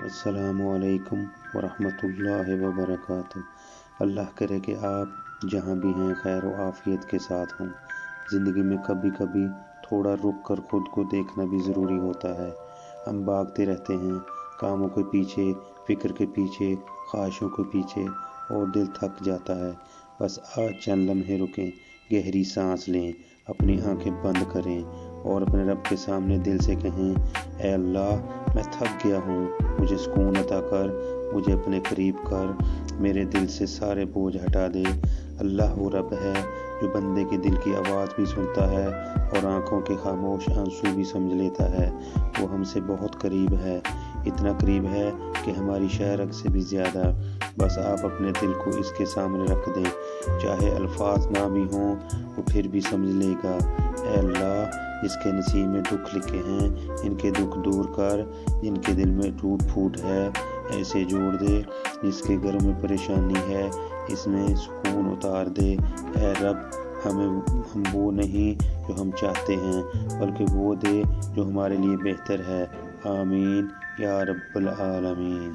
السلام علیکم ورحمۃ اللہ وبرکاتہ۔ اللہ کرے کہ آپ جہاں بھی ہیں خیر و عافیت کے ساتھ ہوں۔ زندگی میں کبھی کبھی تھوڑا رک کر خود کو دیکھنا بھی ضروری ہوتا ہے۔ ہم بھاگتے رہتے ہیں کاموں کے پیچھے، فکر کے پیچھے، خواہشوں کے پیچھے، اور دل تھک جاتا ہے۔ بس آج چند لمحے رکیں، گہری سانس لیں، اپنی آنکھیں بند کریں اور اپنے رب کے سامنے دل سے کہیں، اے اللہ، میں تھک گیا ہوں، مجھے سکون عطا کر، مجھے اپنے قریب کر، میرے دل سے سارے بوجھ ہٹا دے۔ اللہ وہ رب ہے جو بندے کے دل کی آواز بھی سنتا ہے اور آنکھوں کے خاموش آنسو بھی سمجھ لیتا ہے۔ وہ ہم سے بہت قریب ہے، اتنا قریب ہے کہ ہماری شہرک سے بھی زیادہ۔ بس آپ اپنے دل کو اس کے سامنے رکھ دیں، چاہے الفاظ نہ بھی ہوں وہ پھر بھی سمجھ لے گا۔ اے اللہ، جس کے نصیب میں دکھ لکھے ہیں ان کے دکھ دور کر، جن کے دل میں ٹوٹ پھوٹ ہے ایسے جوڑ دے، جس کے گھر میں پریشانی ہے اس میں سکون اتار دے۔ اے رب، ہم وہ نہیں جو ہم چاہتے ہیں بلکہ وہ دے جو ہمارے لیے بہتر ہے۔ آمین یا رب العالمین۔